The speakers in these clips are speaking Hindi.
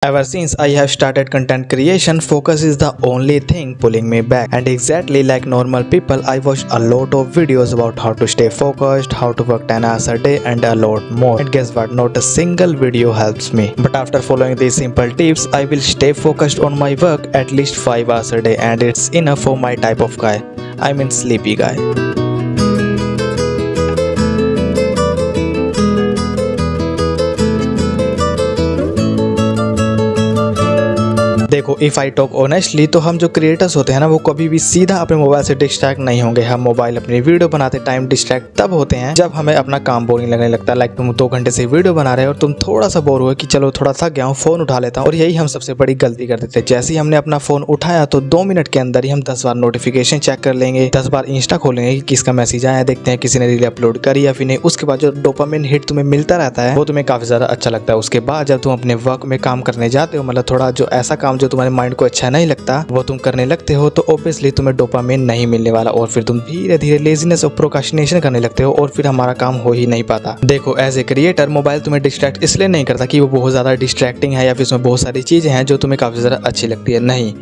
Ever since I have started content creation, focus is the only thing pulling me back. And exactly like normal people, I watched a lot of videos about how to stay focused, how to work 10 hours a day and a lot more. And guess what? Not a single video helps me. But after following these simple tips, I will stay focused on my work at least 5 hours a day, and it's enough for my type of guy. I mean sleepy guy. देखो, इफ आई टॉक ऑनेस्टली तो हम जो क्रिएटर्स होते हैं ना, वो कभी भी सीधा अपने मोबाइल से डिस्ट्रैक्ट नहीं होंगे। हम मोबाइल अपनी वीडियो बनाते टाइम डिस्ट्रैक्ट तब होते हैं जब हमें अपना काम बोरिंग लगने लगता है। लाइक तुम 2 घंटे से वीडियो बना रहे हो और तुम थोड़ा सा बोर हुए कि चलो थोड़ा थक गया हूँ, फोन उठा लेता हूँ। और यही हम सबसे बड़ी गलती कर देते हैं। जैसे ही हमने अपना फोन उठाया तो 2 मिनट के अंदर ही हम 10 बार नोटिफिकेशन चेक कर लेंगे, 10 बार इंस्टा खोलेंगे कि किसका मैसेज आया, देखते हैं किसी ने रील अपलोड करी या फिर नहीं। उसके बाद जो डोपामिन हिट तुम्हें मिलता रहता है वो तुम्हें काफी ज्यादा अच्छा लगता है। उसके बाद जब तुम अपने वर्क में काम करने जाते हो, मतलब थोड़ा जो ऐसा काम जो तुम्हारे माइंड को अच्छा नहीं लगता वो तुम करने लगते हो, तो ऑब्वियसली तुम्हें डोपामिन नहीं मिलने वाला और फिर तुम धीरे धीरे लेजीनेस और प्रोक्रास्टिनेशन करने लगते हो और फिर हमारा काम हो ही नहीं पाता। देखो, एज ए क्रिएटर मोबाइल तुम्हें डिस्ट्रैक्ट इसलिए नहीं करता कि वो बहुत ज्यादा डिस्ट्रैक्टिंग है या फिर उसमें बहुत सारी चीजें हैं जो तुम्हें काफी ज्यादा अच्छी लगती है। नहीं,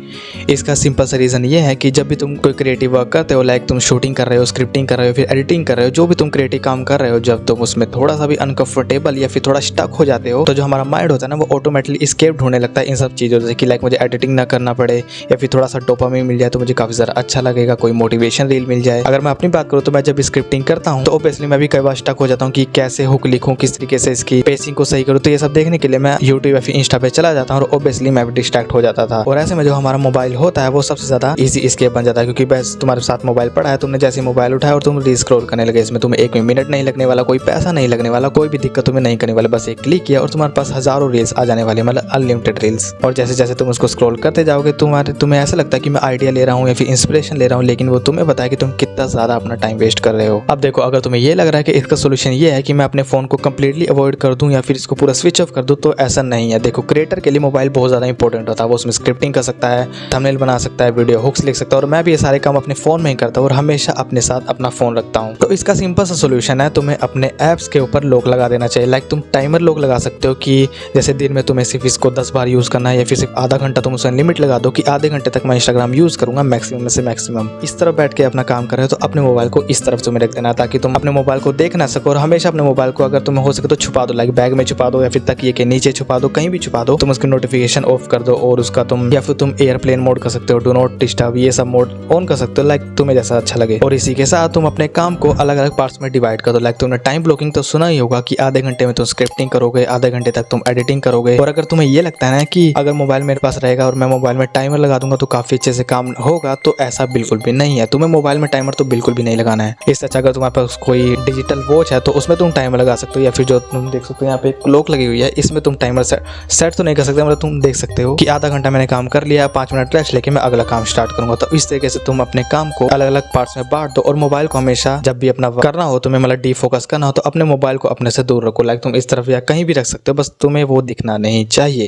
इसका सिंपल सा रीजन ये है कि जब भी तुम कोई क्रिएटिव वर्क करते हो, लाइक तुम शूटिंग कर रहे हो, स्क्रिप्टिंग कर रहे हो, फिर एडिटिंग कर रहे हो, जो भी तुम क्रिएटिव काम कर रहे हो, जब तुम उसमें थोड़ा सा भी अनकंफर्टेबल या फिर थोड़ा स्टक हो जाते हो तो जो हमारा माइंड होता है ना, वो ऑटोमेटिकली एस्केप ढूंढने लगता है इन सब चीजों से कि लाइक मुझे एडिटिंग ना करना पड़े या फिर थोड़ा सा डोपामिन मिल जाए तो मुझे काफी ज्यादा अच्छा लगेगा, कोई मोटिवेशन रील मिल जाए। अगर मैं अपनी बात करूँ तो मैं जब स्क्रिप्टिंग करता हूँ तो ऑब्वियसली मैं भी कई बार स्टक हो जाता हूँ कि कैसे हुक लिखूँ, किस तरीके से इसकी पेसिंग को सही करूँ। तो ये सब देखने के लिए मैं यूट्यूब या फिर इंस्टा पे चला जाता हूँ और ऑब्वियसली मैं भी डिस्ट्रैक्ट हो जाता था। और ऐसे में जो हमारा मोबाइल होता है वो सबसे ज्यादा इजी एस्केप बन जाता है, क्योंकि बस तुम्हारे साथ मोबाइल पड़ा है, तुमने जैसे मोबाइल उठाया और तुम रील स्क्रॉल करने लगे। इसमें तुम्हें 1 मिनट नहीं लगने वाला, कोई पैसा नहीं लगने वाला, कोई भी दिक्कत तुम्हें नहीं करने वाला। बस एक क्लिक किया और तुम्हारे पास हजारों रील्स आ जाने वाली, मतलब अनलिमिटेड रील्स। और जैसे जैसे तुम उसको स्क्रॉल करते जाओगे तुम्हें ऐसा लगता है कि मैं आइडिया ले रहा हूँ या फिर इंस्पिरेशन ले रहा हूँ, लेकिन वो तुम्हें बताया कि तुम कितना ज्यादा अपना टाइम वेस्ट कर रहे हो। अब देखो, अगर तुम्हें ये लग रहा है कि इसका सोल्यूशन ये है कि मैं अपने फोन को कंप्लीटली अवॉइड कर दूं या फिर इसको पूरा स्विच ऑफ कर दूं, तो ऐसा नहीं है। देखो, क्रिएटर के लिए मोबाइल बहुत ज्यादा इंपॉर्टेंट होता है। वो उसमें स्क्रिप्टिंग कर सकता है, थंबनेल बना सकता है, वीडियो हुक्स लिख सकता है, और मैं भी ये सारे काम अपने फोन में ही करता हूँ और हमेशा अपने साथ अपना फोन रखता हूँ। तो इसका सिंपल सा सोल्यूशन है, तुम्हें अपने ऐप्स के ऊपर लॉक लगा देना चाहिए। लाइक तुम टाइमर लॉक लगा सकते हो कि जैसे दिन में तुम्हें सिर्फ इसको 10 बार यूज करना है या फिर सिर्फ आधा घंटा तुम उसमें लिमिट लगा दो कि आधे घंटे तक मैं इंस्टाग्राम यूज करूंगा मैक्सिमम में से मैक्सिमम। इस तरह बैठ के अपना काम कर रहे हो तो अपने मोबाइल को इस तरफ तुम्हें रख देना ताकि तुम अपने मोबाइल को देख ना सको। और हमेशा अपने मोबाइल को अगर तुम्हें हो सके तो छुपा दो, लाइक बैग में छुपा दो या फिर तकिए के नीचे छुपा दो, कहीं भी छुपा दो। तुम उसकी नोटिफिकेशन ऑफ कर दो और उसका तुम या फिर तुम एयरप्लेन मोड कर सकते हो, डू नॉट डिस्टर्ब, ये सब मोड ऑन कर सकते हो, लाइक तुम्हें जैसा अच्छा लगे। और इसी के साथ तुम अपने काम को अलग अलग पार्ट्स में डिवाइड कर दो। लाइक तुमने टाइम ब्लॉकिंग तो सुना ही होगा कि आधे घंटे में तुम स्क्रिप्टिंग करोगे, आधे घंटे तक तुम एडिटिंग करोगे। और अगर तुम्हें ये लगता है ना कि अगर मोबाइल मेरे पास रहेगा और मैं मोबाइल में टाइमर लगा दूंगा तो काफी अच्छे से काम होगा, तो ऐसा बिल्कुल भी नहीं है। तुम्हें मोबाइल में टाइमर तो बिल्कुल भी नहीं लगाना है। इससे अच्छा अगर तुम्हारे पास कोई डिजिटल वॉच है तो उसमें तुम टाइमर लगा सकते हो, या फिर जो तुम देख सकते हो यहाँ पे क्लॉक लगी हुई है, इसमें तुम टाइमर सेट तो नहीं कर सकते, मतलब तुम देख सकते हो कि आधा घंटा मैंने काम कर लिया, 5 मिनट रेस्ट लेके मैं अगला काम स्टार्ट करूंगा। तो इस तरीके से तुम अपने काम को अलग अलग पार्ट्स में बांट दो। और मोबाइल को हमेशा जब भी अपना करना हो, तुम्हें मतलब डीफोकस करना हो, तो अपने मोबाइल को अपने से दूर रखो। लाइक तुम इस तरफ या कहीं भी रख सकते हो, बस तुम्हें वो दिखना नहीं चाहिए।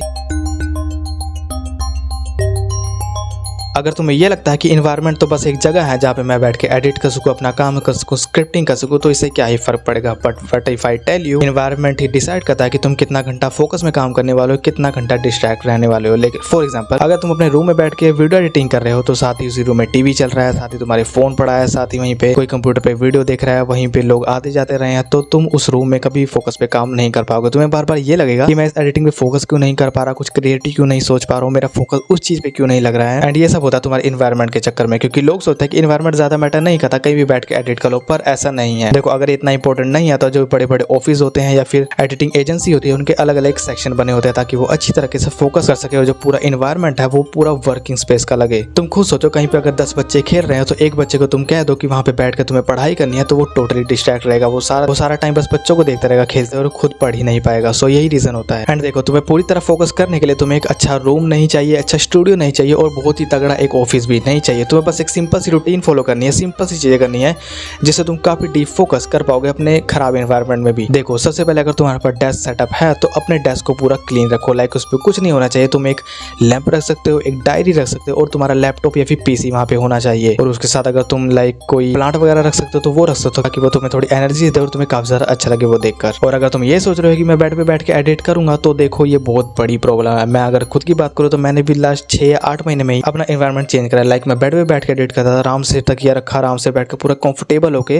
अगर तुम्हें ये लगता है कि इन्वायरमेंट तो बस एक जगह है जहाँ पे मैं बैठ के एडिट कर सकूँ, अपना काम कर सकूँ, स्क्रिप्टिंग कर सकूँ, तो इससे क्या ही फर्क पड़ेगा। But if I tell you, environment ही डिसाइड करता है कि तुम कितना घंटा फोकस में काम करने वाले हो, कितना घंटा डिस्ट्रैक्ट रहने वाले हो। लेकिन फॉर एग्जाम्पल, अगर तुम अपने रूम में बैठ के वीडियो एडिटिंग कर रहे हो तो साथ ही उसी रूम में टीवी चल रहा है, साथ ही तुम्हारे फोन पड़ा है, साथ ही वहीं पे कोई कंप्यूटर पे वीडियो देख रहा है, वहीं पे लोग आते जाते रहे हैं, तो तुम उस रूम में कभी फोकस पे काम नहीं कर पाओगे। तुम्हें बार बार ये लगेगा कि मैं इस एडिटिंग पे फोकस क्यों नहीं कर पा रहा, कुछ क्रिएटिव क्यों नहीं सोच पा रहा हूँ, मेरा फोकस उस चीज पे क्यों नहीं लग रहा है। एंड ये सब होता है तुम्हारे इन्वायरमेंट के चक्कर में, क्योंकि लोग सोचते हैं कि इन्वायरमेंट ज्यादा मैटर नहीं करता, कहीं भी बैठ के एडिट कर लो, पर ऐसा नहीं है। देखो, अगर इतना इंपॉर्टेंट नहीं है तो जो बड़े बड़े ऑफिस होते हैं या फिर एडिटिंग एजेंसी होती है, उनके अलग अलग सेक्शन बने होते हैं ताकि वो अच्छी तरीके से फोकस कर सके और जो पूरा इन्वायरमेंट है वो पूरा वर्किंग स्पेस का लगे। तुम खुद सोचो, कहीं पे अगर 10 बच्चे खेल रहे हैं तो एक बच्चे को तुम कह दो कि वहां पे बैठ के तुम्हें पढ़ाई करनी है, तो वो टोटली डिस्ट्रैक्ट रहेगा, वो सारा टाइम बस बच्चों को देखता रहेगा खेलते और खुद पढ़ ही नहीं पाएगा। सो यही रीजन होता है। एंड देखो, तुम्हें पूरी तरह फोकस करने के लिए तुम्हें एक अच्छा रूम नहीं चाहिए, अच्छा स्टूडियो नहीं चाहिए और बहुत ही तगड़ा बड़ा एक ऑफिस भी नहीं चाहिए, तुम्हें बस एक सिंपल सी रूटीन फॉलो करनी है, सिंपल सी चीज़ें करनी है जिससे तुम काफ़ी डीप फोकस कर पाओगे अपने खराब एनवायरनमेंट में भी। देखो सबसे पहले अगर तुम्हारे पास डेस्क सेटअप है तो अपने डेस्क को पूरा क्लीन रखो, लाइक उस पर कुछ नहीं होना चाहिए। तुम एक लैंप रख सकते हो, एक डायरी रख सकते हो और तुम्हारा लैपटॉप या फिर पीसी वहाँ पे होना चाहिए। और उसके साथ अगर तुम लाइक कोई प्लांट वगैरह रख सकते हो तो वो रख सकते हो ताकि वो तुम्हें थोड़ी एनर्जी दे और तुम्हें काफी ज्यादा अच्छा लगे वो देखकर। और अगर तुम ये सोच रहे हो कि मैं बेड पे बैठ के एडिट करूंगा तो देखो ये बहुत बड़ी प्रॉब्लम है। मैं अगर खुद की बात करूँ तो मैंने भी लास्ट 6 या 8 महीने में ही अपना एनवायरनमेंट चेंज करा। लाइक मैं बेड पे बैठ के एडिट करता था, आराम से तकिया रखा, आराम से बैठ के पूरा कंफर्टेबल होके,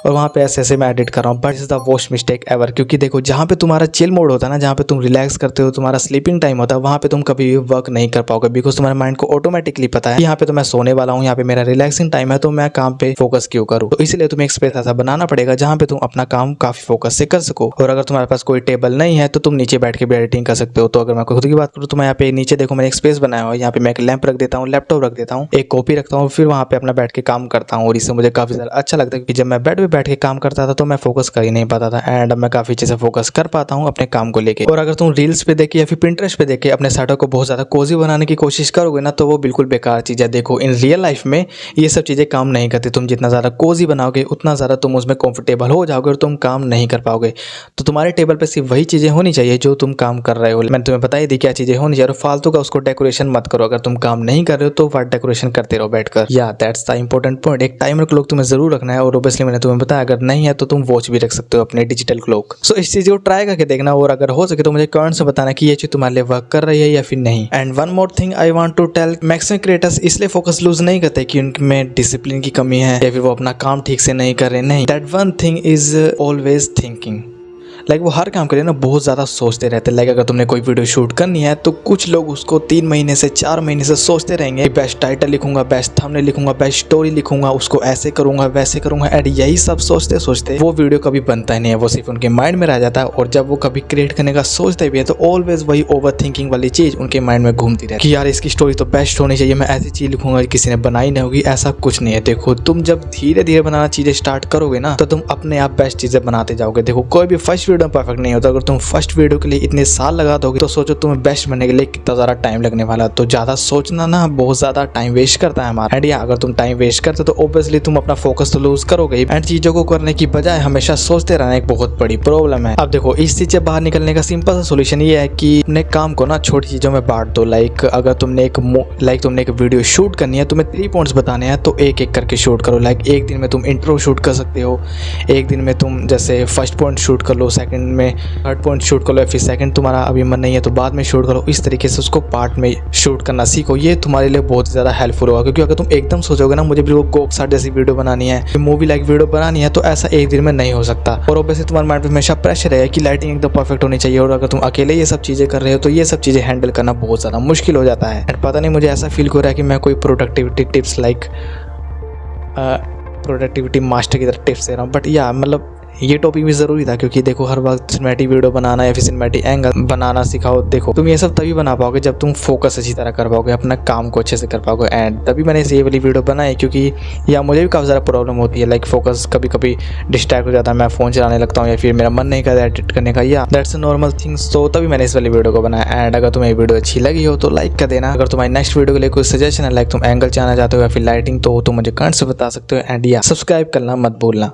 और वहाँ पे ऐसे मैं एडिट कर रहा हूँ। But is the worst mistake ever, क्योंकि देखो जहाँ पे तुम्हारा चिल मोड होता है ना, जहाँ पे तुम रिलैक्स करते हो, तुम्हारा स्लीपिंग टाइम होता है, वहाँ पे तुम कभी भी वर्क नहीं कर पाओगे, बिकॉज तुम्हारे माइंड को ऑटोमेटिकली पता है यहाँ पे तो मैं सोने वाला हूँ, यहाँ पे मेरा रिलैक्सिंग टाइम है, तो मैं काम पे फोकस क्यों करूँ। तो इसलिए तुम्हें एक स्पेस ऐसा बनाना पड़ेगा जहाँ पे तुम अपना काम काफी फोकस से कर सको। और अगर तुम्हारे पास कोई टेबल नहीं है तो तुम नीचे बैठ के भी एडिटिंग कर सकते हो। तो अगर मैं खुद की बात करूँ तो मैं यहाँ पे नीचे देखो मैंने एक स्पेस बनाया हुआ है, यहाँ पे मैं एक लैंप रख देता हूँ, लैपटॉप रख देता हूँ, एक कॉपी रखता हूँ, फिर वहाँ पे अपना बैठ के काम करता हूँ। और इससे मुझे काफी ज्यादा अच्छा लगता है कि जब मैं बेड पे बैठ के काम करता था तो मैं फोकस कर ही नहीं पाता था, एंड अब मैं काफी अच्छे से फोकस कर पाता हूँ अपने काम को लेके। और अगर तुम रील्स पे देखे या फिर पिंटरेस्ट पे देखे अपने सेटअप को बहुत ज्यादा कोजी बनाने की कोशिश करोगे ना तो वो बिल्कुल बेकार चीज है। देखो इन रियल लाइफ में ये सब चीजें काम नहीं करती। तुम जितना ज्यादा कोजी बनाओगे उतना ज्यादा तुम उसमें कंफर्टेबल हो जाओगे और तुम काम नहीं कर पाओगे। तो तुम्हारे टेबल पे सिर्फ वही चीजें होनी चाहिए जो तुम काम कर रहे हो। मैंने तुम्हें बता ही दी क्या चीजें होनी चाहिए, और फालतू का उसको डेकोरेशन मत करो। अगर तुम काम नहीं कर रहे हो तो वाट डेकोरेशन करते रहो बैठकर। या दैट्स द इंपॉर्टेंट पॉइंट। एक टाइमर क्लॉक तुम्हें जरूर रखना है, और ऑब्वियसली मैंने तुम्हें बताया अगर नहीं है तो तुम वॉच भी रख सकते हो अपने डिजिटल क्लॉक। सो इस चीज को ट्राई करके देखना, और अगर हो सके तो मुझे कमेंट से बताना कि ये चीज तुम्हारे लिए वर्क कर रही है या फिर नहीं। And one more thing I want to tell, maximum creators इसलिए फोकस लूज नहीं करते कि उनमें डिसिप्लिन की कमी है या फिर वो अपना काम ठीक से नहीं कर रहे। नहीं, that one thing is always thinking. Like वो हर काम के लिए ना बहुत ज़्यादा सोचते रहते हैं। लाइक अगर तुमने कोई वीडियो शूट करनी है तो कुछ लोग उसको 3 महीने से 4 महीने से सोचते रहेंगे, बेस्ट टाइटल लिखूंगा, बेस्ट थंबनेल लिखूंगा, बेस्ट स्टोरी लिखूंगा, उसको ऐसे करूंगा वैसे करूंगा, एंड यही सब सोचते सोचते वो वीडियो कभी बनता ही नहीं है, वो सिर्फ उनके माइंड में रह जाता है। और जब वो कभी क्रिएट करने का सोचते भी है तो ऑलवेज वही ओवर थिंकिंग वाली चीज उनके माइंड में घूमती रहती है कि यार इसकी स्टोरी तो बेस्ट होनी चाहिए, मैं ऐसी चीज लिखूंगा किसी ने बनाई नहीं होगी। ऐसा कुछ नहीं है। देखो तुम जब धीरे धीरे बनाना चीजें स्टार्ट करोगे ना तो तुम अपने आप बेस्ट चीजें बनाते जाओगे। देखो कोई भी फर्स्ट वीडियो परफेक्ट नहीं होता। अगर तुम फर्स्ट वीडियो के लिए इतने साल लगा दोगे तो सोचो तुम्हें बेस्ट बनने के लिए कितना ज्यादा टाइम लगने वाला। तो ज्यादा सोचना ना बहुत ज्यादा टाइम वेस्ट करता है हमारा। एंड या अगर तुम टाइम वेस्ट करते तो ऑब्वियसली तुम अपना फोकस तो लूज करोगे, एंड चीजों को करने की बजाय हमेशा सोचते रहना एक बहुत बड़ी प्रॉब्लम है। अब देखो इस चीज से बाहर निकलने का सिंपल सा सोल्यूशन ये है कि अपने काम को ना छोटी चीजों में बांट दो। लाइक अगर तुमने एक वीडियो शूट करनी है, तुम्हें 3 पॉइंट्स बताने हैं तो एक एक करके शूट करो। लाइक एक दिन में तुम इंट्रो शूट कर सकते हो, एक दिन में तुम जैसे फर्स्ट पॉइंट शूट कर लो, सेकंड में थर्ड पॉइंट शूट कर लो, फिर सेकंड तुम्हारा अभी मन नहीं है तो बाद में शूट करो। इस तरीके से उसको पार्ट में शूट करना सीखो। ये तुम्हारे लिए बहुत ज़्यादा हेल्पफुल होगा, क्योंकि अगर तुम एकदम सोचोगे ना मुझे भी वो कोक साट जैसी वीडियो बनानी है, मूवी लाइक वीडियो बनानी है, तो ऐसा एक दिन में नहीं हो सकता। और ऑब्वियसली तुम्हारे माइंड पे हमेशा प्रेशर है कि लाइटिंग एकदम परफेक्ट होनी चाहिए, और अगर तुम अकेले ये सब चीज़ें कर रहे हो तो ये सब चीज़ें हैंडल करना बहुत ज़्यादा मुश्किल हो जाता है। एंड पता नहीं मुझे ऐसा फील हो रहा है कि मैं कोई productivity tips like productivity master की तरह टिप्स दे रहा हूँ, बट या मतलब ये टॉपिक भी जरूरी था, क्योंकि देखो हर वक्त सिनेमैटिक वीडियो बनाना या फिर सिनेमैटिक एंगल बनाना सिखाओ। देखो तुम ये सब तभी बना पाओगे जब तुम फोकस अच्छी तरह कर पाओगे, अपना काम को अच्छे से कर पाओगे। एंड तभी मैंने ये वाली वीडियो बनाई, क्योंकि या मुझे भी काफ़ी ज़्यादा प्रॉब्लम होती है। लाइक फोकस कभी कभी डिस्ट्रैक्ट हो जाता है, मैं फ़ोन चलाने लगता हूँ या फिर मेरा मन नहीं करता एडिट करने का, या दैट्स अ नॉर्मल थिंग्स। तो तभी मैंने इस वाली वीडियो को बनाया। एंड अगर तुम्हें वीडियो अच्छी लगी हो तो लाइक कर देना। अगर तुम्हारी नेक्स्ट वीडियो के लिए कोई सजेशन है, लाइक तुम एंगल चाहना चाहते हो या फिर लाइटिंग, तो तुम मुझे कमेंट से बता सकते हो। एंड या सब्सक्राइब करना मत भूलना।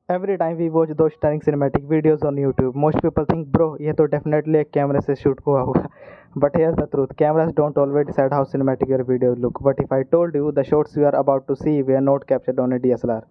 Every time we watch those stunning cinematic videos on YouTube, most people think, bro, ये तो definitely एक कैमरे से शूट हुआ होगा. But here's the truth, cameras don't always decide how cinematic your videos look. But if I told you the shots you are about to see were not captured on a DSLR.